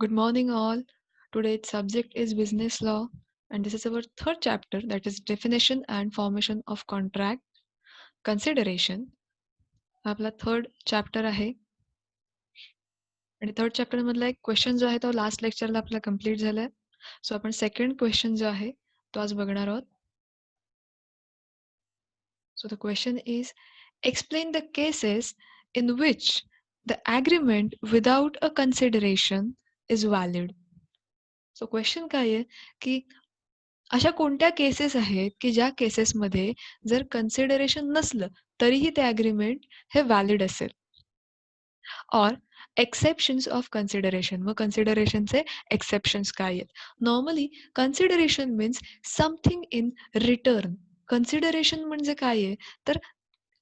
Good morning, all. Today's subject is business law, and this is our third chapter, that is definition and formation of contract consideration. आपला third chapter आहे आणि third chapter मधला एक question जो आहे तो last लेक्चरला आपला complete झालाय. सो आपण सेकंड क्वेश्चन जो आहे तो आज बघणार आहोत. So the question is, explain the cases in which the agreement without a consideration is valid. So question काय आहे की अशा कोणत्या केसेस आहेत की ज्या केसेसमध्ये जर कन्सिडरेशन नसलं तरीही ते अग्रीमेंट हे व्हॅलिड असेल. और एक्सेप्शन्स ऑफ कन्सिडरेशन, मग कन्सिडरेशनचे एक्सेप्शन्स काय आहेत. Normally consideration means something in return. Consideration म्हणजे काय आहे तर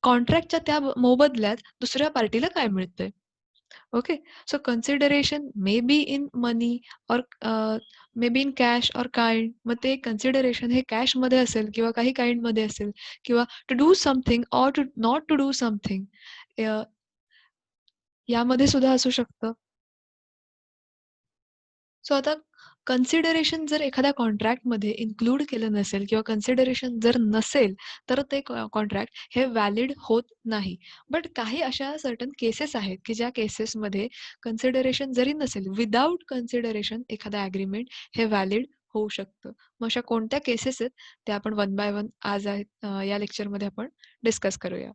कॉन्ट्रॅक्टच्या त्या मोबदल्यात दुसऱ्या पार्टीला काय मिळतंय. Okay, so consideration may be in money और मे बी इन कॅश और काइंड. मग ते कन्सिडरेशन हे कॅशमध्ये असेल किंवा काही काइंडमध्ये असेल किंवा to do something or to not to do something यामध्ये सुद्धा असू शकतं. सो आता कन्सिडरेशन जर एखाद्या कॉन्ट्रॅक्टमध्ये इन्क्लूड केलं नसेल किंवा कन्सिडरेशन जर नसेल तर ते कॉन्ट्रॅक्ट हे व्हॅलिड होत नाही. बट काही अशा सर्टन केसेस आहेत की ज्या केसेसमध्ये कन्सिडरेशन जरी नसेल, विदाऊट कन्सिडरेशन एखादा ॲग्रीमेंट हे व्हॅलिड होऊ शकतं. मग अशा कोणत्या केसेस आहेत त्या आपण वन बाय वन आज या लेक्चरमध्ये आपण डिस्कस करूया.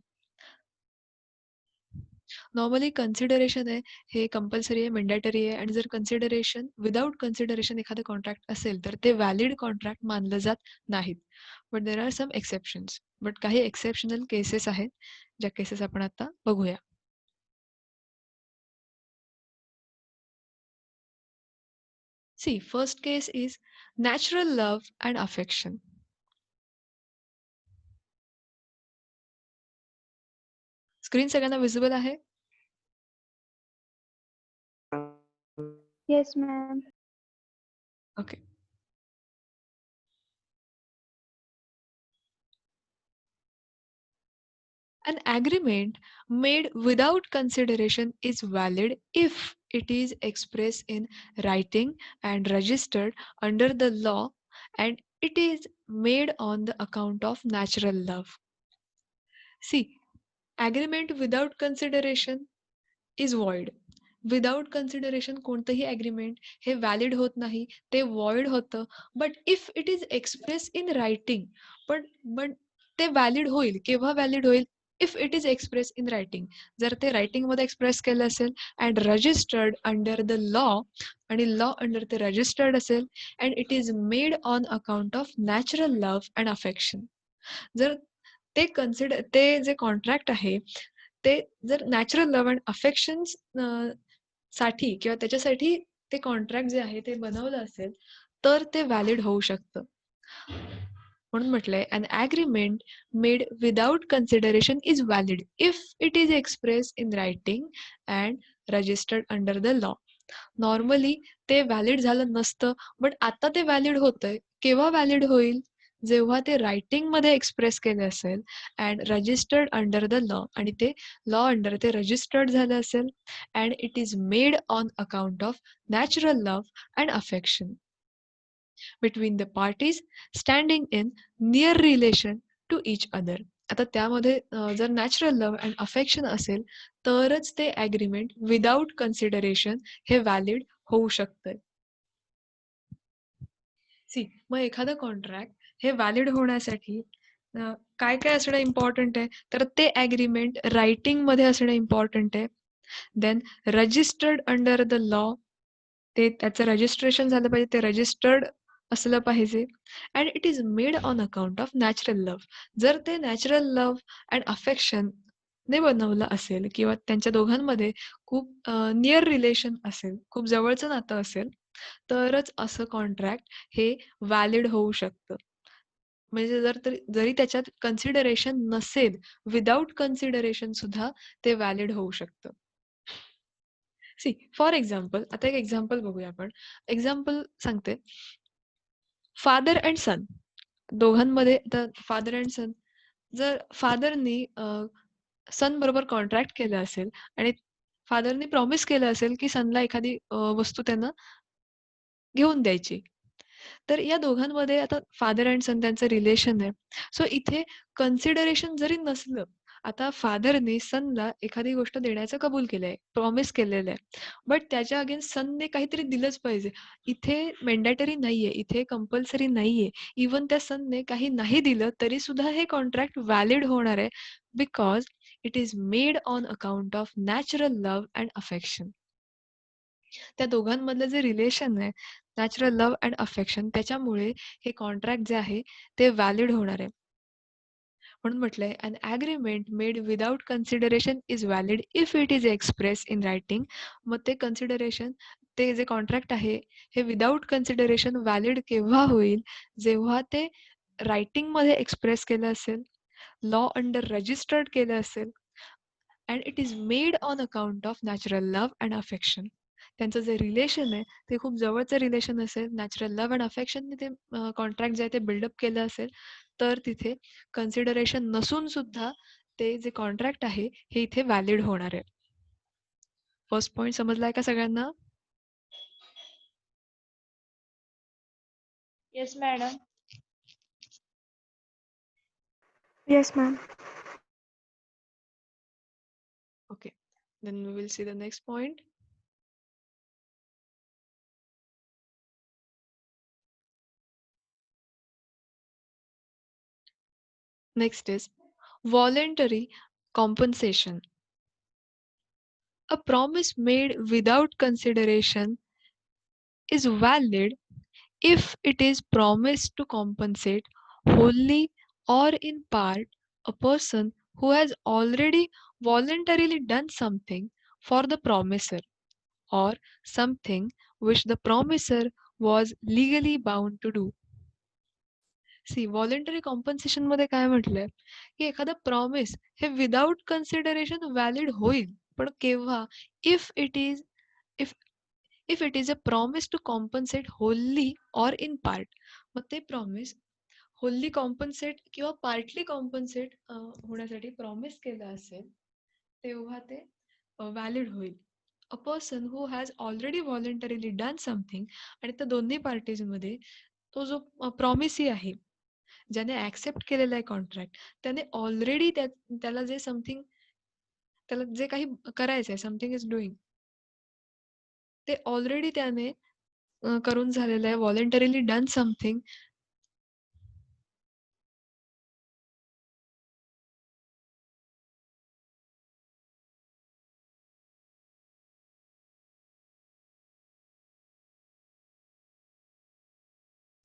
नॉर्मली कन्सिडरेशन आहे हे कंपल्सरी आहे, मॅन्डेटरी आहे आणि जर कन्सिडरेशन विदाऊट कन्सिडरेशन एखादं कॉन्ट्रॅक्ट असेल तर ते व्हॅलिड कॉन्ट्रॅक्ट मानलं जात नाहीत. But there are some exceptions. But काही एक्सेप्शनल केसेस आहेत ज्या केसेस आपण आता बघूया. See, first case is natural love and affection. Screen सगळ्यांना विजिबल आहे? Yes, ma'am. Okay. An agreement made without consideration is valid if it is expressed in writing and registered under the law, and it is made on the account of natural love. See, agreement without consideration is void. Without consideration कोणतंही agreement हे valid होत नाही, ते void होतं. But if it is express in writing, पण but ते valid होईल. केव्हा व्हॅलिड होईल? If it is express in writing. जर ते रायटिंगमध्ये एक्सप्रेस केलं असेल and registered under the law, आणि लॉ अंडर ते रजिस्टर्ड असेल, and it is made on account of natural love and affection. जर ते जे कॉन्ट्रॅक्ट आहे ते जर नॅचरल लव्ह अँड अफेक्शन्स साठी किंवा त्याच्यासाठी ते कॉन्ट्रॅक्ट जे आहे ते बनवलं असेल तर ते व्हॅलिड होऊ शकतं. म्हणून म्हटलंय an agreement made without consideration is valid if it is express in writing and registered under the law. Normally ते व्हॅलिड झालं नसतं, बट आता ते व्हॅलिड होतंय. केव्हा व्हॅलिड होईल? जेव्हा ते रायटिंगमध्ये एक्सप्रेस केलं असेल and registered under the law, आणि ते लॉ अंडर ते रजिस्टर्ड झालं असेल, and it is made on account of natural love and affection between the parties standing in near relation to each other. आता त्यामध्ये जर नॅचरल लव्ह अँड अफेक्शन असेल तरच ते ॲग्रीमेंट विदाउट कन्सिडरेशन हे व्हॅलिड होऊ शकतंय. सी, मग एखादं कॉन्ट्रॅक्ट हे व्हॅलिड होण्यासाठी काय काय असणं इम्पॉर्टंट आहे तर ते ॲग्रीमेंट रायटिंगमध्ये असणं इम्पॉर्टंट आहे. Then registered under the law, ते त्याचं रजिस्ट्रेशन झालं पाहिजे, ते रजिस्टर्ड असलं पाहिजे. And it is made on account of natural love. जर ते नॅचरल लव्ह अँड अफेक्शन ने बनवलं असेल किंवा त्यांच्या दोघांमध्ये खूप नियर रिलेशन असेल, खूप जवळचं नातं असेल, तरच असं कॉन्ट्रॅक्ट हे व्हॅलिड होऊ शकतं. म्हणजे जरी त्याच्यात कन्सिडरेशन नसेल, विदाऊट कन्सिडरेशन सुद्धा ते व्हॅलिड होऊ शकतं. सी, फॉर एक्झाम्पल, आता एक एक्झाम्पल बघूया आपण. एक्झाम्पल सांगते. फादर अँड सन दोघांमध्ये, आता फादर अँड सन, जर फादरनी सन बरोबर कॉन्ट्रॅक्ट केलं असेल आणि फादरने प्रॉमिस केलं असेल, की सनला एखादी वस्तू त्यांना घेऊन द्यायची. तर या दोघांमध्ये आता फादर एंड सन त्यांचं रिलेशन आहे. सो इथे कन्सिडरेशन जरी नसलं, आता फादरने सनला एखादी गोष्ट देण्याचं कबूल केलंय, प्रॉमिस केलेलं आहे. बट त्याच्या अगेन्स्ट सनने काहीतरी दिलंच पाहिजे. इथे मॅन्डेटरी नाहीये, इथे कंपल्सरी नाहीये. इव्हन त्या सनने काही नाही दिलं तरी सुद्धा हे कॉन्ट्रॅक्ट व्हॅलिड होणार आहे. Because it is made on account of natural love and affection. त्या दोघांमधलं जे रिलेशन आहे, नॅचरल लव्ह अँड अफेक्शन, त्याच्यामुळे हे कॉन्ट्रॅक्ट जे आहे ते व्हॅलिड होणार आहे. म्हणून म्हटलंय an agreement made without consideration is valid if it is express in writing. मग ते कन्सिडरेशन, ते जे कॉन्ट्रॅक्ट आहे हे विदाउट कन्सिडरेशन व्हॅलिड केव्हा होईल, जेव्हा ते रायटिंगमध्ये एक्सप्रेस केलं असेल, लॉ अंडर रजिस्टर्ड केलं असेल, and it is made on account of natural love and affection. त्यांचं जे रिलेशन आहे ते खूप जवळचं रिलेशन असेल, नॅचरल लव्ह अँड अफेक्शनने ते कॉन्ट्रॅक्ट जे आहे ते बिल्डअप केलं असेल, तर तिथे कन्सिडरेशन नसून सुद्धा ते जे कॉन्ट्रॅक्ट आहे हे इथे व्हॅलिड होणार आहे. फर्स्ट पॉईंट समजलाय का सगळ्यांना? Yes, madam. Yes, ma'am. Okay, then we will see the next point. Next is voluntary compensation. A promise made without consideration is valid if it is promised to compensate wholly or in part a person who has already voluntarily done something for the promiser, or something which the promiser was legally bound to do. See voluntary compensation मध्ये काय म्हटलंय, की एखादा promise हे without consideration valid होईल, पण केव्हा? If it is if if it is a promise to compensate wholly or in part. मग ते प्रॉमिस होल्ली कॉम्पन्सेट किंवा पार्टली कॉम्पन्सेट होण्यासाठी प्रॉमिस केलं असेल, तेव्हा ते व्हॅलिड होईल. A person who has already voluntarily done something, आणि त्या दोन्ही पार्टीजमध्ये तो जो प्रॉमिसी आहे, ज्याने ऍक्सेप्ट केलेला आहे कॉन्ट्रॅक्ट, त्याने ऑलरेडी त्याला जे समथिंग, त्याला जे काही करायचं आहे, समथिंग इज डुईंग, ते ऑलरेडी त्याने करून झालेलं आहे, व्हॉलंटरीली डन समथिंग.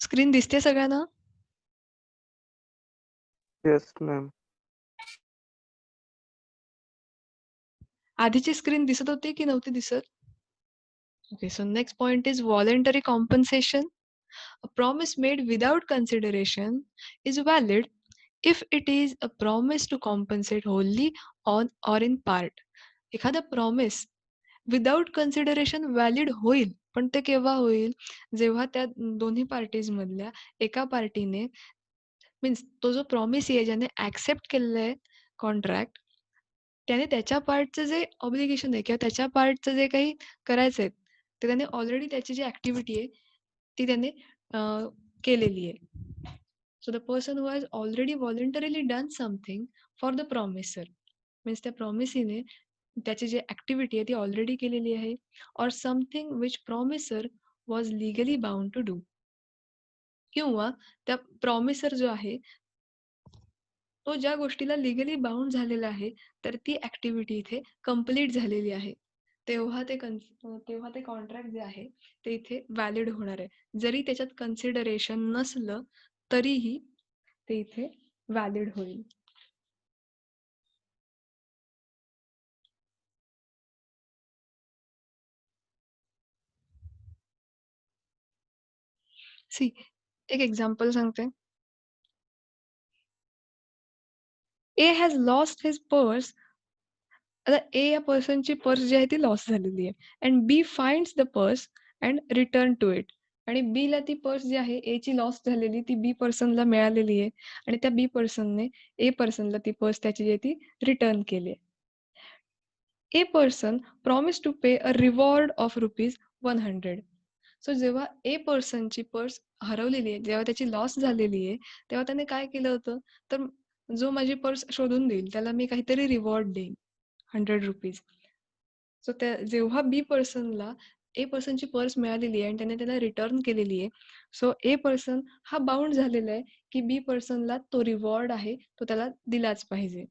स्क्रीन दिसते सगळ्यांना? Yes, ma'am. आधीची स्क्रीन दिसत होती की नव्हती दिसत? Okay, so next point is voluntary compensation. A promise made without consideration is valid if it is a promise to compensate wholly on or in part. एखादा promise without consideration valid होईल, पण ते केव्हा होईल? जेव्हा त्या दोन्ही पार्टीज मधल्या एका पार्टीने, मीन्स तो जो प्रॉमिस आहे ज्याने ऍक्सेप्ट केलेलं आहे कॉन्ट्रॅक्ट, त्याने त्याच्या पार्टचं जे ऑब्लिगेशन आहे किंवा त्याच्या पार्टचं जे काही करायचं आहे, ते त्याने ऑलरेडी त्याची जी ऍक्टिव्हिटी आहे ती त्याने केलेली आहे. So the person who has already voluntarily done something for the promisor, means त्या प्रॉमिसीने त्याची जी ऍक्टिव्हिटी आहे ती ऑलरेडी केलेली आहे, or something which promisor was legally bound to do. किंवा त्या प्रॉमिसर जो आहे तो ज्या गोष्टीला लिगली बाउंड झालेला आहे, तर ती ऍक्टिव्हिटी इथे कम्प्लीट झालेली आहे, तेव्हा तेव्हा ते कॉन्ट्रॅक्ट जे आहे ते इथे व्हॅलिड होणार आहे. जरी त्याच्यात कन्सिडरेशन नसलं तरीही ते इथे व्हॅलिड होईल. सी, एक एक्झाम्पल सांगते. ए हॅज लॉस्ट हिज पर्स. आता ए या पर्सनची पर्स जी आहे ती लॉस झालेली आहे, and B finds the purse and return to it. आणि बी ला ती पर्स जी आहे ए ची लॉस झालेली ती बी पर्सनला मिळालेली आहे, आणि त्या बी पर्सनने ए पर्सनला ती पर्स त्याची जी आहे ती रिटर्न केली आहे. A person promised to pay a reward of ₹100. So जेव्हा ए पर्सनची पर्स हरवलेली आहे, जेव्हा त्याची लॉस झालेली आहे, तेव्हा त्याने काय केलं होतं, तर जो माझी पर्स शोधून देईल त्याला मी काहीतरी रिवॉर्ड देईन ₹100. सो त्या जेव्हा बी पर्सनला ए पर्सनची पर्स मिळालेली आहे आणि त्याने त्याला रिटर्न केलेली आहे, सो ए पर्सन हा बाउंड झालेला आहे की बी पर्सनला तो रिवॉर्ड आहे तो त्याला दिलाच पाहिजे.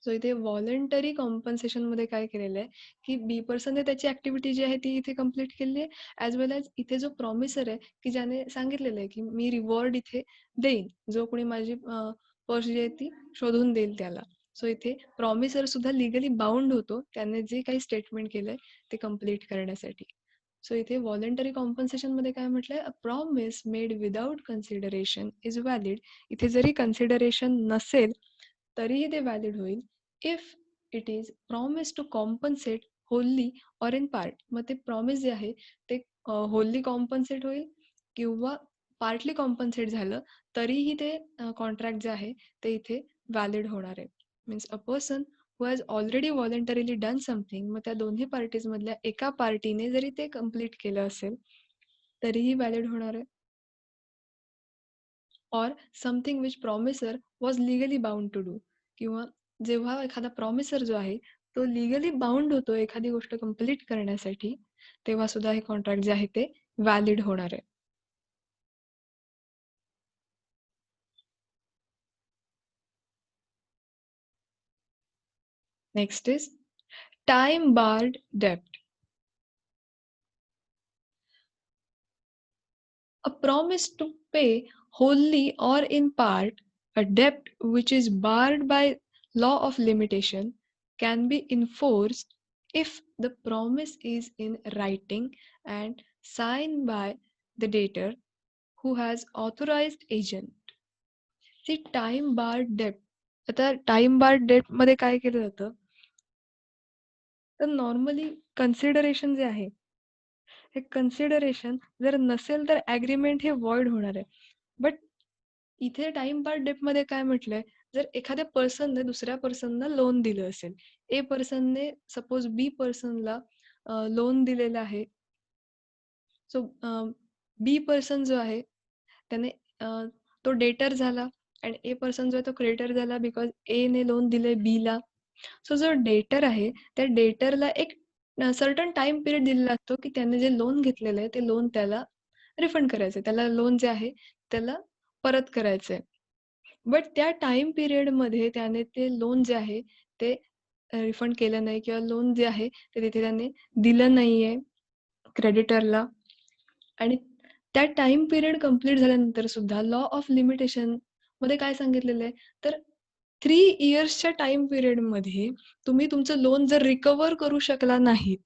सो इथे व्हॉलंटरी कॉम्पन्सेशनमध्ये काय केलेलं आहे की बी पर्सनने त्याची ॲक्टिव्हिटी जी आहे ती इथे कंप्लीट केलेली आहे, ॲज वेल ॲज इथे जो प्रॉमिसर आहे की ज्याने सांगितलेलं आहे की मी रिवॉर्ड इथे देईन जो कोणी माझी पर्स जी आहे ती शोधून देईल त्याला. सो इथे प्रॉमिसर सुद्धा लिगली बाउंड होतो त्याने जे काही स्टेटमेंट केलंय ते कंप्लीट करण्यासाठी. सो इथे व्हॉलंटरी कॉम्पन्सेशनमध्ये काय म्हटलंय, a promise made without consideration is valid. इथे जरी कन्सिडरेशन नसेल तरीही ते व्हॅलिड होईल if it is promise to compensate wholly or in part. मग ते प्रॉमिस जे आहे ते होल्ली कॉम्पन्सेट होईल किंवा पार्टली कॉम्पन्सेट झालं तरीही ते कॉन्ट्रॅक्ट जे आहे ते इथे व्हॅलिड होणार आहे. Means a person who has already voluntarily done something, मग त्या दोन्ही पार्टीजमधल्या एका पार्टीने जरी ते कम्प्लीट केलं असेल तरीही व्हॅलिड होणार आहे. Or something which promisor was legally bound to do. किंवा जेव्हा एखादा प्रॉमिसर जो आहे तो लिगली बाउंड होतो एखादी गोष्ट कंप्लीट करण्यासाठी, तेव्हा सुद्धा हे कॉन्ट्रॅक्ट जे आहे ते व्हॅलिड होणार आहे. नेक्स्ट इज टाइम बार्ड डेब्ट. A promise to pay wholly or in part a debt which is barred by law of limitation can be enforced if the promise is in writing and signed by the debtor who has authorized agent. See, time barred debt. आता time barred date मध्ये काय केलं जातं, तर normally consideration जे आहे हे consideration जर नसेल तर ॲग्रीमेंट हे वॉइड होणार आहे. बट इथे टाइम बार्ड डेटमध्ये काय म्हटलंय, जर एखाद्या पर्सनने दुसऱ्या पर्सनला लोन दिलं असेल, ए पर्सनने सपोज बी पर्सनला लोन दिलेलं आहे. सो बी पर्सन जो आहे त्याने तो डेटर झाला आणि ए पर्सन जो आहे तो क्रेडिटर झाला बिकॉज ए ने लोन दिलंय बी ला. सो जो डेटर आहे त्या डेटरला एक सर्टन टाइम पिरियड दिलेला असतो की त्याने जे लोन घेतलेलं आहे ते लोन त्याला रिफंड करायचं, त्याला लोन जे आहे त्याला परत करायचंय. बट त्या टाइम पिरियडमध्ये त्याने ते लोन जे आहे ते रिफंड केलं नाही किंवा लोन जे आहे ते तिथे त्याने दिलं नाहीये क्रेडिटरला. आणि त्या टाइम पिरियड कंप्लीट झाल्यानंतर सुद्धा लॉ ऑफ लिमिटेशन मध्ये काय सांगितलेलं आहे, तर 3 इयर्सच्या टाइम पिरियडमध्ये तुम्ही तुमचं लोन जर रिकव्हर करू शकला नाहीत,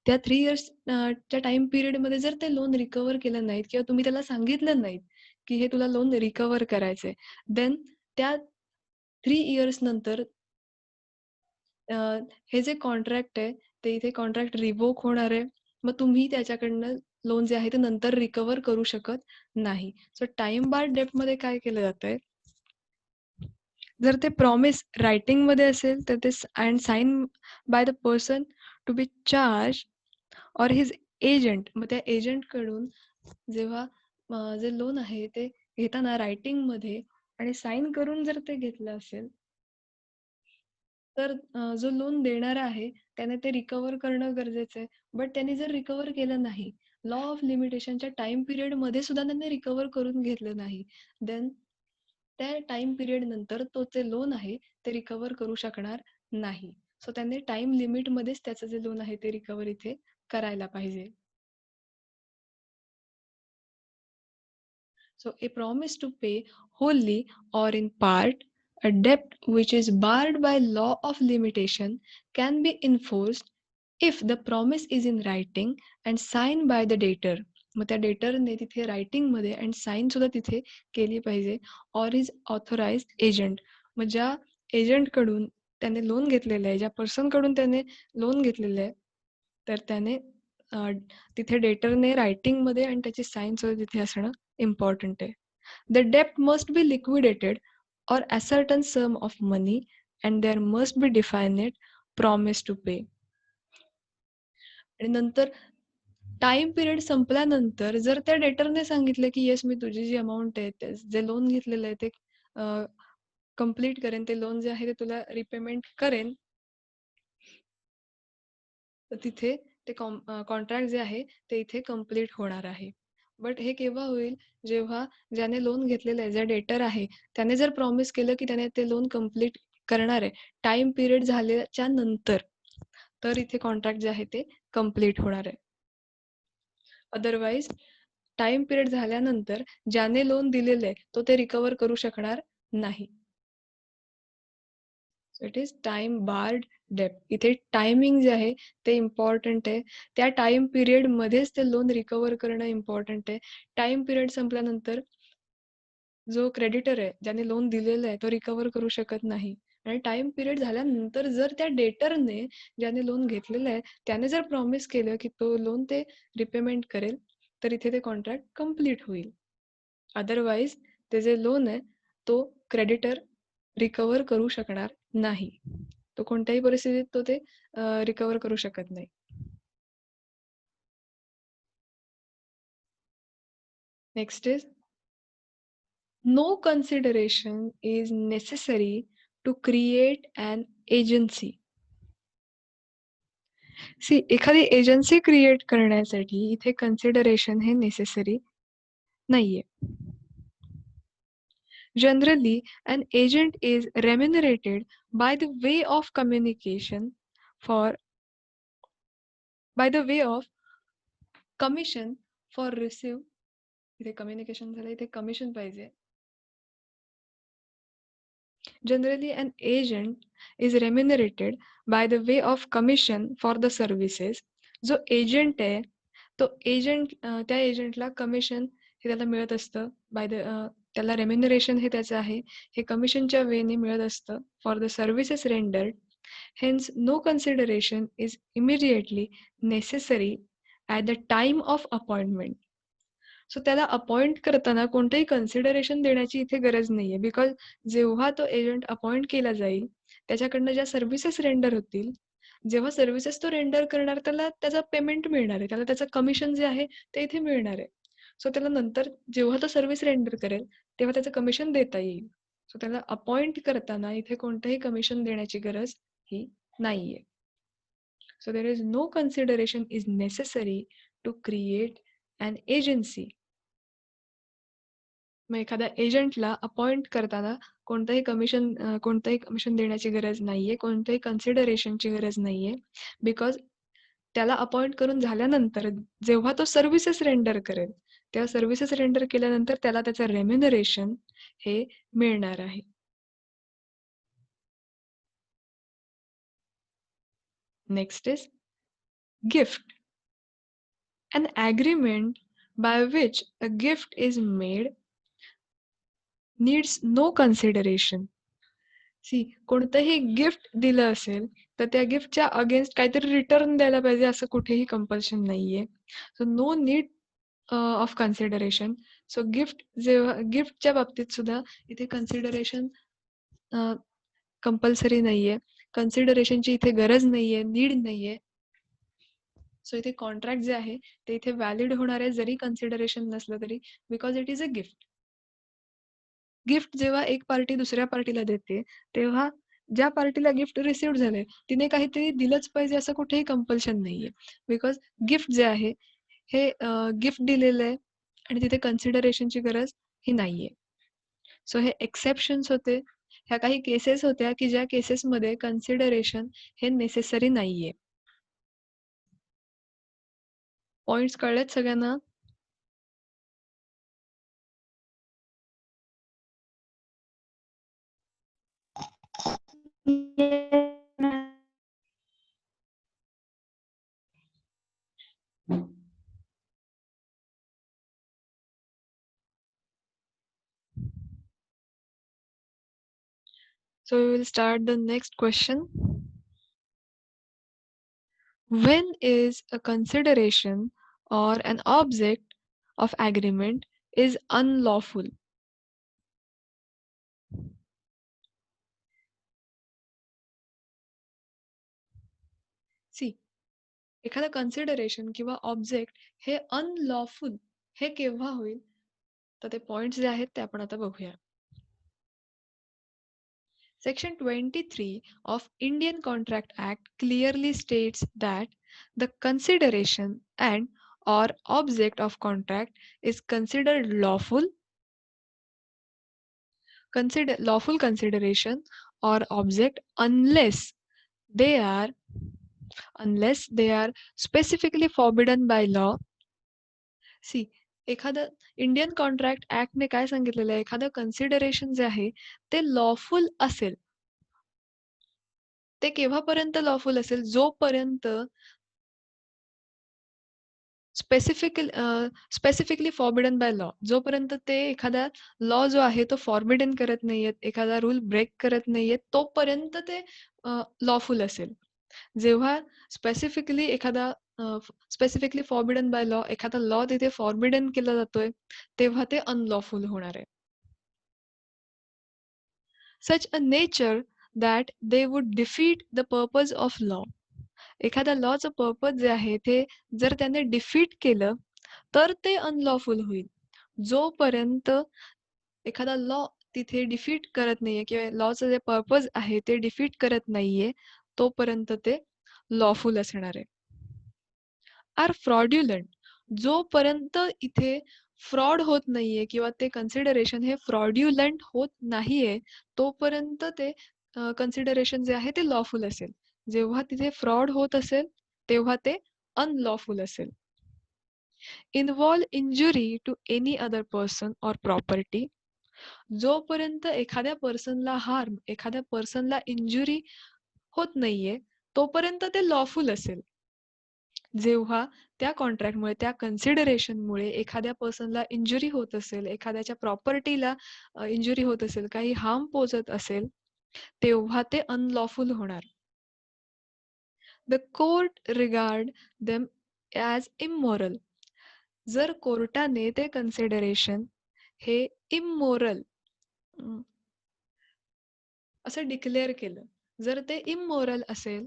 त्या 3 इयर्स च्या टाइम पिरियडमध्ये जर ते लोन रिकव्हर केलं नाहीत किंवा तुम्ही त्याला सांगितलं नाहीत की हे तुला लोन रिकव्हर करायचंय, देन त्या 3 इयर्स नंतर हे जे कॉन्ट्रॅक्ट आहे ते इथे कॉन्ट्रॅक्ट रिव्होक होणार आहे. मग तुम्ही त्याच्याकडनं लोन जे आहे ते नंतर रिकव्हर करू शकत नाही. सो टाइम बार्ड डेब्टमध्ये काय केलं जातंय, जर ते प्रॉमिस रायटिंगमध्ये असेल तर ते and sign by the person to be charge or his agent. मग त्या एजंटकडून जेव्हा जे लोन आहे ते घेताना रायटिंगमध्ये आणि साइन करून जर ते घेतलं असेल तर जो लोन देणारा आहे त्याने ते रिकव्हर करणं गरजेचं आहे. बट त्यांनी जर रिकव्हर केलं नाही, लॉ ऑफ लिमिटेशनच्या टाइम पिरियडमध्ये सुद्धा त्यांनी रिकव्हर करून घेतलं नाही, देन त्या टाइम पिरियड नंतर तो जे लोन आहे ते रिकव्हर करू शकणार नाही. सो त्यांनी टाइम लिमिटमध्येच त्याचं जे लोन आहे ते रिकव्हर इथे करायला पाहिजे. So, a promise to pay wholly or in part a debt which is barred by law of limitation can be enforced if the promise is in writing and signed by the debtor. मग त्या डेटरने तिथे रायटिंगमध्ये and sine सुद्धा तिथे केली पाहिजे, or is authorised agent. मग ज्या एजंटकडून त्याने लोन घेतलेलं आहे, ज्या पर्सनकडून त्याने लोन घेतलेलं आहे, तर त्याने तिथे डेटरने रायटिंगमध्ये आणि त्याची साईन सुद्धा तिथे असणं इम्पॉर्टंट आहे. The debt must be liquidated or a certain sum of money and there must be definite promise to pay. आणि नंतर टाइम पिरियड संपल्यानंतर जर त्या डेटरने सांगितलं की येस मी तुझी जी अमाऊंट आहे जे लोन घेतलेलं आहे ते कम्प्लीट करेन, ते लोन जे आहे ते तुला रिपेमेंट करेन, तर तिथे ते कॉन्ट्रॅक्ट जे आहे ते इथे कम्प्लीट होणार आहे. बट हे केव्हा होईल, जेव्हा ज्याने लोन घेतलेलं आहे, ज्या डेटर आहे त्याने जर प्रॉमिस केलं की त्याने ते लोन कम्प्लीट करणार आहे टाइम पिरियड झाल्याच्या नंतर, तर इथे कॉन्ट्रॅक्ट जे आहे ते कम्प्लीट होणार आहे. अदरवाईज टाइम पिरियड झाल्यानंतर ज्याने लोन दिलेलं आहे तो ते रिकवर करू शकणार नाही. So it is time barred debt. इथे टायमिंग जे आहे ते इम्पॉर्टंट आहे. त्या टाइम पिरियड मध्येच ते लोन रिकवर करणं इम्पॉर्टंट आहे. टाइम पिरियड संपल्यानंतर जो क्रेडिटर आहे ज्याने लोन दिलेलं आहे तो रिकवर करू शकत नाही. आणि टाइम पिरियड झाल्यानंतर जर त्या डेटरने ज्याने लोन घेतलेलं आहे त्याने जर प्रॉमिस केलं की तो लोन ते रिपेमेंट करेल, तर इथे ते कॉन्ट्रॅक्ट कम्प्लीट होईल. अदरवाईज ते जे लोन आहे तो क्रेडिटर रिकवर करू शकणार नाही. तो कोणत्याही परिस्थितीत तो ते रिकवर करू शकत नाही. Next is no consideration is necessary to create an agency. See एखादी एजन्सी क्रिएट करण्यासाठी इथे कन्सिडरेशन हे नेसेसरी नाहीये. Generally, an agent is remunerated by the way of communication for by the way of commission for receive. इथे communication झालं, इथे commission पाहिजे. Generally, an agent is remunerated by the way of commission for the services. जो agent आहे तो agent त्या एजंटला commission हे त्याला मिळत असतं बाय द त्याला रेम्युनरेशन हे त्याचं आहे हे कमिशनच्या वेने मिळत असतं for the services rendered. Hence no consideration is immediately necessary at the time of appointment. So त्याला अपॉइंट करताना कोणतंही कन्सिडरेशन देण्याची इथे गरज नाहीये, बिकॉज जेव्हा तो एजंट अपॉइंट केला जाईल त्याच्याकडनं ज्या सर्व्हिसेस रेंडर होतील, जेव्हा सर्व्हिसेस तो रेंडर करणार त्याला त्याचा पेमेंट मिळणार आहे, त्याला त्याचं कमिशन जे आहे ते इथे मिळणार आहे. सो त्याला नंतर जेव्हा तो सर्व्हिस रेंडर करेल तेव्हा त्याचं कमिशन देता येईल. सो त्याला अपॉइंट करताना इथे कोणतंही कमिशन देण्याची गरज ही नाहीये. So there is no consideration is necessary to create an agency. मग एखाद्या एजंटला अपॉइंट करताना कोणतंही कमिशन देण्याची गरज नाहीये, कोणत्याही कन्सिडरेशनची गरज नाहीये, बिकॉज त्याला अपॉइंट करून झाल्यानंतर जेव्हा तो सर्व्हिसेस रेंडर करेल तेव्हा सर्व्हिसेस रेंडर केल्यानंतर त्याला त्याचं रेम्युनरेशन हे मिळणार आहे. Next is gift. An agreement by which a gift is made needs no consideration. See कोणतंही गिफ्ट दिलं असेल तर त्या गिफ्टच्या अगेन्स्ट काहीतरी रिटर्न द्यायला पाहिजे असं कुठेही कंपल्शन नाहीये. So no need of consideration. So जेव्हा गिफ्टच्या बाबतीत सुद्धा इथे कन्सिडरेशन कंपल्सरी नाहीये, कन्सिडरेशनची इथे गरज नाहीये, नीड नाहीये. सो इथे कॉन्ट्रॅक्ट जे आहे ते इथे व्हॅलिड होणार आहे जरी कन्सिडरेशन नसलं तरी, because it is a gift. Gift जेव्हा एक पार्टी दुसऱ्या पार्टीला देते तेव्हा ज्या पार्टीला गिफ्ट रिसिव्ह झालंय तिने काहीतरी दिलंच पाहिजे असं कुठेही कंपल्शन नाहीये, बिकॉज गिफ्ट जे आहे हे गिफ्ट दिलेलं आहे आणि तिथे कन्सिडरेशनची गरज ही नाहीये. सो हे एक्सेप्शन्स होते, ह्या काही केसेस होत्या की ज्या केसेसमध्ये कन्सिडरेशन हे नेसेसरी नाहीये. पॉइंट्स कळलेत सगळ्यांना? So we will start the next question. When is a consideration or an object of agreement is unlawful? एखादं कन्सिडरेशन किंवा ऑब्जेक्ट हे अनलॉफुल हे केव्हा होईल? तर ते पॉइंट्स जे आहेत ते आपण आता बघूया. Section 23 of Indian Contract Act clearly states that the consideration and or object of contract is considered lawful consideration or object unless they are specifically forbidden by law. See एखादं इंडियन कॉन्ट्रॅक्ट ऍक्टने काय सांगितलेलं आहे, एखादं consideration जे आहे ते lawful असेल. ते केव्हापर्यंत लॉफुल असेल? जोपर्यंत स्पेसिफिकली फॉरबिडन बाय लॉ. जोपर्यंत ते एखादा लॉ जो आहे तो फॉरबिडन करत नाहीयेत, एखादा रूल ब्रेक करत नाहीयेत, तोपर्यंत ते लॉफुल असेल. जेव्हा स्पेसिफिकली एखादा स्पेसिफिकली फॉरबिडन बाय लॉ एखादा लॉ तिथे फॉरबिडन केला जातोय, तेव्हा ते अनलॉफुल होणार आहे. such a nature that they would defeat the purpose of law. एखाद्या लॉचं पर्पज जे आहे ते जर त्याने डिफीट केलं तर ते अनलॉफुल होईल. जोपर्यंत एखादा लॉ तिथे डिफीट करत नाहीये किंवा लॉचं जे पर्पज आहे ते डिफीट करत नाहीये, तोपर्यंत ते लॉफुल असणार आहे. आर फ्रॉड्युलंट, जोपर्यंत इथे फ्रॉड होत नाहीये किंवा ते कन्सिडरेशन हे फ्रॉड्युलंट होत नाहीये, तोपर्यंत ते कन्सिडरेशन जे आहे ते लॉफुल असेल. जेव्हा तिथे फ्रॉड होत असेल तेव्हा ते अनलॉफुल असेल. Involve injury to any other person or property, जोपर्यंत एखाद्या पर्सनला हार्म, एखाद्या पर्सनला इंजुरी होत नाहीये, तोपर्यंत ते लॉफुल असेल. जेव्हा त्या कॉन्ट्रॅक्टमुळे, त्या कन्सिडरेशनमुळे एखाद्या पर्सनला इंजुरी होत असेल, एखाद्याच्या प्रॉपर्टीला इंजुरी होत असेल, काही हार्म पोचत असेल, तेव्हा ते अनलॉफुल होणार. The court regard them as immoral. जर कोर्टाने ते कन्सिडरेशन हे इमोरल असं डिक्लेअर केलं, जर ते इमोरल असेल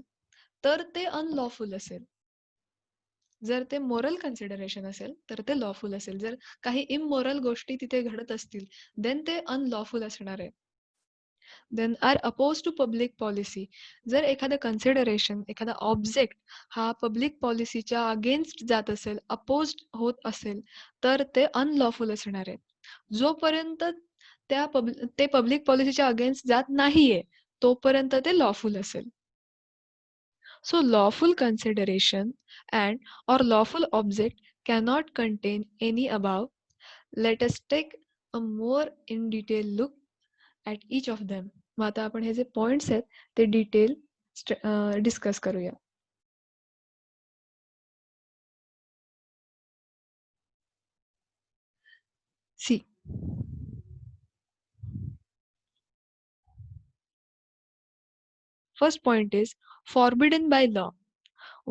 तर ते अनलॉफुल असेल. जर ते मोरल कन्सिडरेशन असेल तर ते लॉफुल असेल. जर काही इमोरल गोष्टी तिथे घडत असतील, देन ते अनलॉफुल असणार आहे. Then are opposed to public policy. जर एखादं कन्सिडरेशन, एखादा ऑब्जेक्ट हा पब्लिक पॉलिसीच्या अगेन्स्ट जात असेल, अपोज होत असेल, तर ते अनलॉफुल असणार आहे. जोपर्यंत ते पब्लिक पॉलिसीच्या अगेन्स्ट जात नाहीये, तोपर्यंत ते लॉफुल असेल. So lawful consideration and or lawful object cannot contain any above. Let us take a more in detail look at each of them. मग आता आपण हे जे पॉइंट्स आहेत ते डिटेल डिस्कस करूया. See first point is forbidden by law.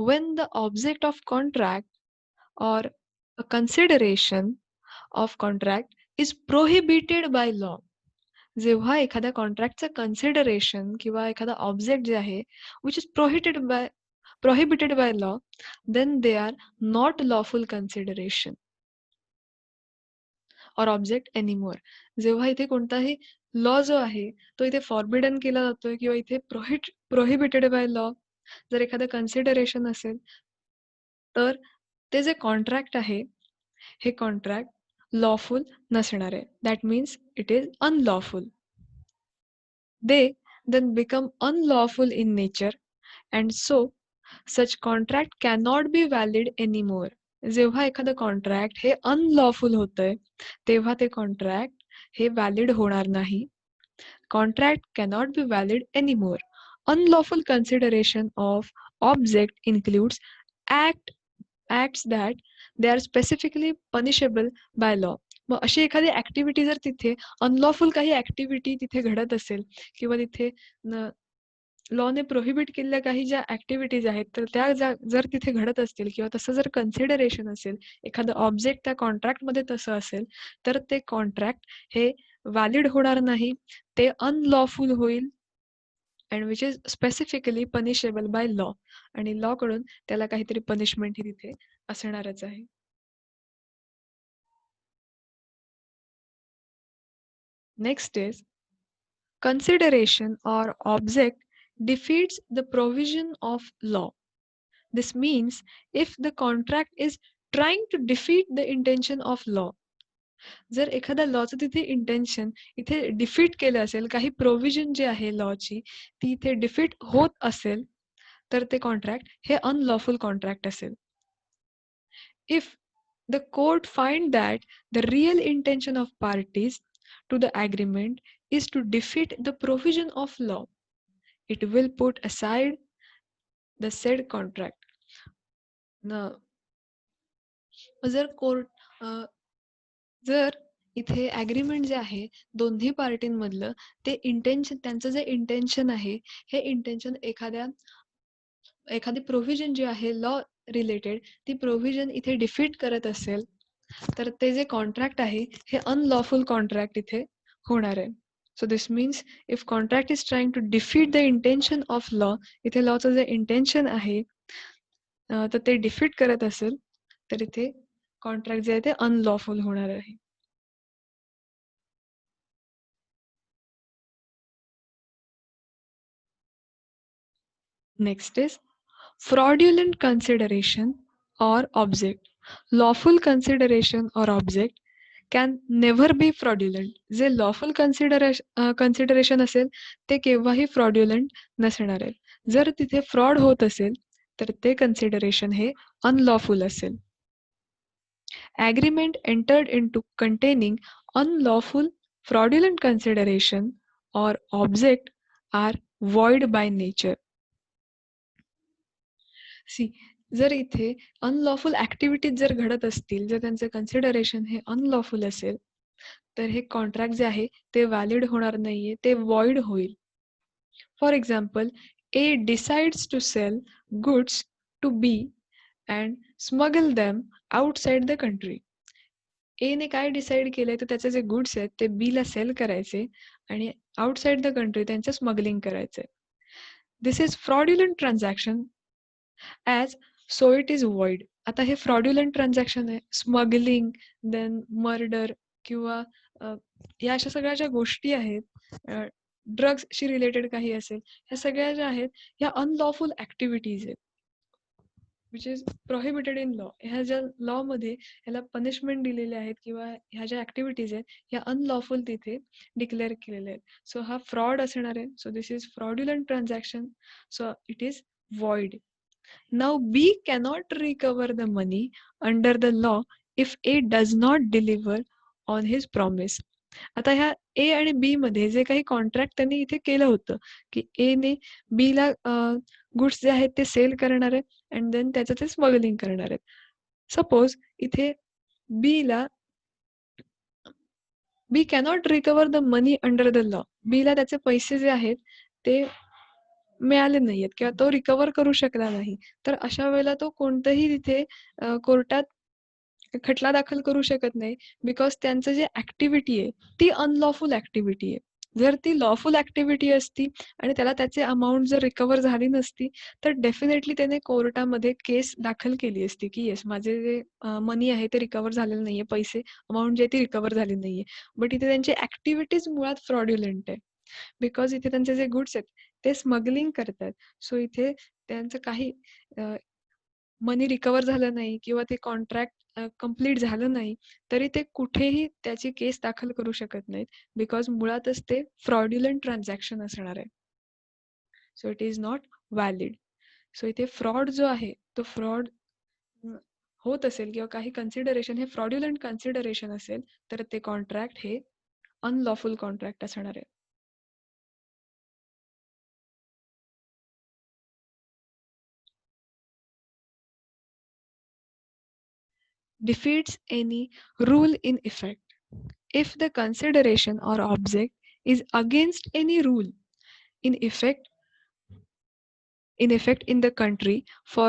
When the object of contract or a consideration of contract is prohibited by law. जेव्हा एखाद्या कॉन्ट्रॅक्टचं कन्सिडरेशन किंवा एखादा ऑब्जेक्ट जे आहे which is prohibited by law, then they are not lawful consideration or object anymore. जेव्हा इथे कोणताही law जो आहे तो इथे फॉरबिडन केला जातोय किंवा इथे प्रोहिबिटेड बाय लॉ जर एखादं कन्सिडरेशन असेल, तर ते जे कॉन्ट्रॅक्ट आहे हे कॉन्ट्रॅक्ट लॉफुल नसणार आहे. That means it is unlawful. They then become unlawful in nature, and so such contract cannot be valid anymore. जेव्हा एखादं कॉन्ट्रॅक्ट हे अनलॉफुल होतंय, तेव्हा ते कॉन्ट्रॅक्ट हे व्हॅलिड होणार नाही. Contract cannot be valid anymore. Unlawful consideration of object includes acts that they are specifically punishable by law. मग अशी एखादी ऍक्टिव्हिटी जर तिथे अनलॉफुल काही ऍक्टिव्हिटी तिथे घडत असेल किंवा तिथे लॉने प्रोहिबिट केलेल्या काही ज्या ऍक्टिव्हिटीज आहेत तर त्या जर तिथे घडत असतील किंवा तसं जर कन्सिडरेशन असेल, एखादं ऑब्जेक्ट त्या कॉन्ट्रॅक्टमध्ये तसं असेल, तर ते कॉन्ट्रॅक्ट हे व्हॅलिड होणार नाही, ते अनलॉफुल होईल. And which is specifically punishable by law, आणि लॉ कडून त्याला काहीतरी पनिशमेंट ही तिथे असणारच आहे. Next is consideration or object defeats the provision of law. This means if the contract is trying to defeat the intention of law, जर एखाद्या लॉचं तिथे इंटेन्शन इथे डिफीट केलं असेल, काही प्रोव्हिजन जे आहे लॉची ती इथे डिफीट होत असेल, तर ते कॉन्ट्रॅक्ट हे अनलॉफुल कॉन्ट्रॅक्ट असेल. If the court find that the real intention of parties to the agreement is to defeat the provision of law, it will put aside the said contract. जर court जर इथे agreement जे आहे दोन्ही पार्टींमधलं ते intention, त्यांचं जे इंटेन्शन आहे हे इंटेन्शन एखादी प्रोव्हिजन जी आहे लॉ रिलेटेड ती प्रोव्हिजन इथे डिफीट करत असेल, तर ते जे कॉन्ट्रॅक्ट आहे हे अनलॉफुल कॉन्ट्रॅक्ट इथे होणार आहे. So this means if contract is trying to defeat the intention of law, इथे लॉचं जे इंटेन्शन आहे तर ते डिफीट करत असेल, तर इथे कॉन्ट्रॅक्ट जे आहे ते अनलॉफुल होणार आहे. Next is fraudulent consideration or object. Lawful consideration or object can never be fraudulent. जे lawful consideration असेल ते केव्हाही fraudulent नसणार आहे. जर तिथे fraud होत असेल तर ते consideration हे unlawful असेल. Agreement entered into containing unlawful, fraudulent consideration or object are void by nature. See जर इथे अनलॉफुल ऍक्टिव्हिटीज जर घडत असतील, जर त्यांचं कन्सिडरेशन हे अनलॉफुल असेल, तर हे कॉन्ट्रॅक्ट जे आहे ते व्हॅलिड होणार नाहीये, ते वॉइड होईल. For example, A decides to sell goods to B and smuggle them outside the country. A ने काय डिसाईड केलंय तर त्याचे जे गुड्स आहेत ते बी ला सेल करायचे आणि आउटसाइड द कंट्री त्यांचं स्मगलिंग करायचंय. This is fraudulent transaction as so it is void. आता हे फ्रॉड्युलंट ट्रान्झॅक्शन आहे, स्मगलिंग, देन मर्डर किंवा या अशा सगळ्या ज्या गोष्टी आहेत, ड्रग्सशी रिलेटेड काही असेल, ह्या सगळ्या ज्या आहेत ह्या अनलॉफुल ऍक्टिव्हिटीज आहेत which is prohibited in law. ह्या ज्या लॉ मध्ये ह्याला पनिशमेंट दिलेले आहेत किंवा ह्या ज्या ऍक्टिव्हिटीज आहेत ह्या अनलॉफुल तिथे डिक्लेअर केलेल्या आहेत. सो हा फ्रॉड असणार आहे. So this is fraudulent transaction, so it is void. Now B cannot recover the money under the law if A does not deliver on his promise. आता ह्या ए आणि बी मध्ये जे काही कॉन्ट्रॅक्ट त्यांनी इथे केलं होतं की ए ने बी ला गुड्स जे आहेत ते सेल करणार आहे अँड देन त्याचं ते स्मगलिंग करणार आहेत. सपोज इथे B cannot recover the money under the law. B ला त्याचे पैसे जे आहेत ते मिळाले नाहीयेत किंवा तो रिकवर करू शकला नाही, तर अशा वेळेला तो कोणतंही तिथे कोर्टात खटला दाखल करू शकत नाही, बिकॉज त्यांचं जे ऍक्टिव्हिटी आहे ती अनलॉफुल ऍक्टिव्हिटी आहे. जर ती लॉफुल ऍक्टिव्हिटी असती आणि त्याला त्याचे अमाऊंट जर रिकवर झाली नसती तर डेफिनेटली त्याने कोर्टामध्ये केस दाखल केली असती की येस माझे जे मनी आहे ते रिकवर झालेलं नाहीये, पैसे अमाऊंट जे ती रिकवर झाली नाहीये. बट इथे त्यांची ऍक्टिव्हिटीज मुळात फ्रॉड्युलंट आहे, बिकॉज इथे त्यांचे जे गुड्स आहेत ते स्मगलिंग करतात. सो इथे त्यांचं काही मनी रिकवर झालं नाही किंवा ते कॉन्ट्रॅक्ट कम्प्लीट झालं नाही तरी ते कुठेही त्याची केस दाखल करू शकत नाहीत, बिकॉज मुळातच ते फ्रॉड्युलंट ट्रान्झॅक्शन असणार आहे. So it is not valid. So इथे फ्रॉड जो आहे तो फ्रॉड होत असेल किंवा काही कन्सिडरेशन हे फ्रॉड्युलंट कन्सिडरेशन असेल तर ते कॉन्ट्रॅक्ट हे अनलॉफुल कॉन्ट्रॅक्ट असणार आहे. Defeats any rule in effect. If the consideration or object is against any rule in effect in the country for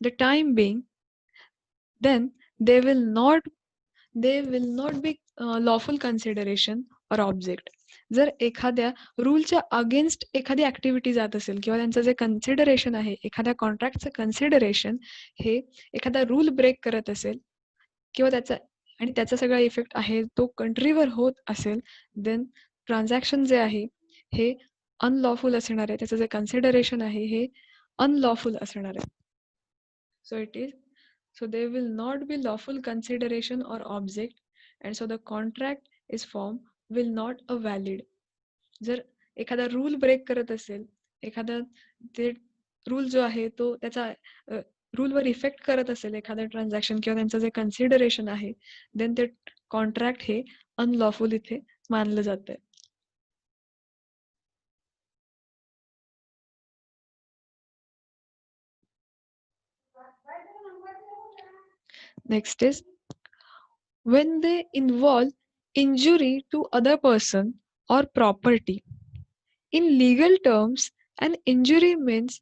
the time being, then they will not be lawful consideration or object. जर एखाद्या रूलच्या against एखादी activity जात असेल किंवा त्यांचं जे consideration आहे, एखाद्या कॉन्ट्रॅक्टचं कन्सिडरेशन हे एखादा रूल ब्रेक करत असेल किंवा त्याचा सगळा इफेक्ट आहे तो कंट्रीवर होत असेल, देन ट्रान्झॅक्शन जे आहे हे अनलॉफुल असणार आहे. त्याचं जे कन्सिडरेशन आहे हे अनलॉफुल असणार आहे. So there will not be lawful consideration or object, and so the contract is formed will not a valid. जर एखादा रूल ब्रेक करत असेल, एखादा ते रूल जो आहे तो त्याचा रूलवर इफेक्ट करत असेल एखादं ट्रान्झॅक्शन किंवा त्यांचं जे कन्सिडरेशन आहे, देन ते कॉन्ट्रॅक्ट हे अनलॉफुल इथे मानलं जातंय. Next is when they involve injury to other person or property. In legal terms, an injury means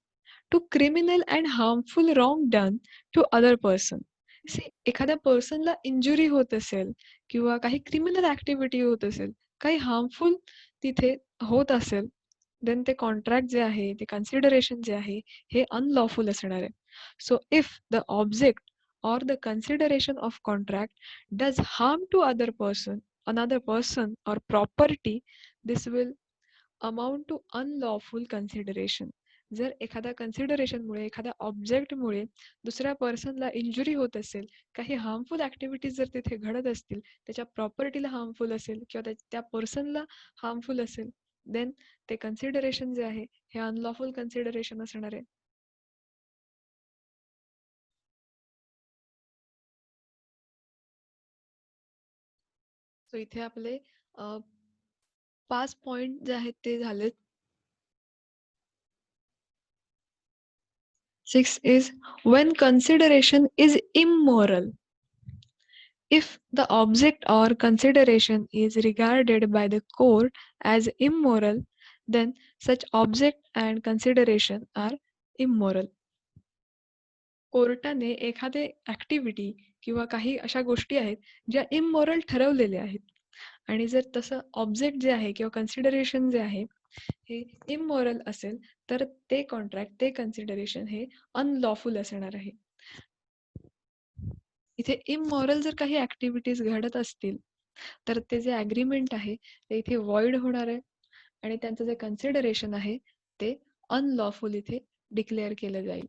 to criminal and harmful wrong done to other person. See, एखाद्या पर्सनला injury होत असेल किंवा काही क्रिमिनल ऍक्टिव्हिटी होत असेल, काही हार्मफुल तिथे होत असेल, देन ते कॉन्ट्रॅक्ट जे आहे, ते कन्सिडरेशन जे आहे हे अनलॉफुल असणार आहे. So if the object or the consideration of contract does harm to another person or property, this will amount to unlawful consideration. जर एखाद्या कन्सिडरेशनमुळे एखाद्या ऑब्जेक्टमुळे दुसऱ्या पर्सनला इंजुरी होत असेल, काही हार्मफुल ऍक्टिव्हिटीज जर तिथे घडत असतील, त्याच्या प्रॉपर्टीला हार्मफुल असेल किंवा त्या पर्सनला हार्मफुल असेल, देन ते कन्सिडरेशन जे आहे हे अनलॉफुल कन्सिडरेशन असणार आहे. सो इथे आपले 5 पॉइंट जे आहेत ते झालेत. 6 is when consideration is immoral. If the object or consideration is regarded by the court as immoral, then such object and consideration are immoral. कोर्टाने एखादे ऍक्टिव्हिटी किंवा काही अशा गोष्टी आहेत ज्या इमोरल ठरवलेल्या आहेत, आणि जर तसं ऑब्जेक्ट जे आहे किंवा कन्सिडरेशन जे आहे हे इमोरल असेल, तर ते कॉन्ट्रॅक्ट, ते कन्सिडरेशन हे अनलॉफुल असणार आहे. इथे इमॉरल जर काही ऍक्टिव्हिटीज घडत असतील, तर ते जे अग्रीमेंट आहे ते इथे वॉइड होणार आहे आणि त्यांचं जे कन्सिडरेशन आहे ते अनलॉफुल इथे डिक्लेअर केलं जाईल.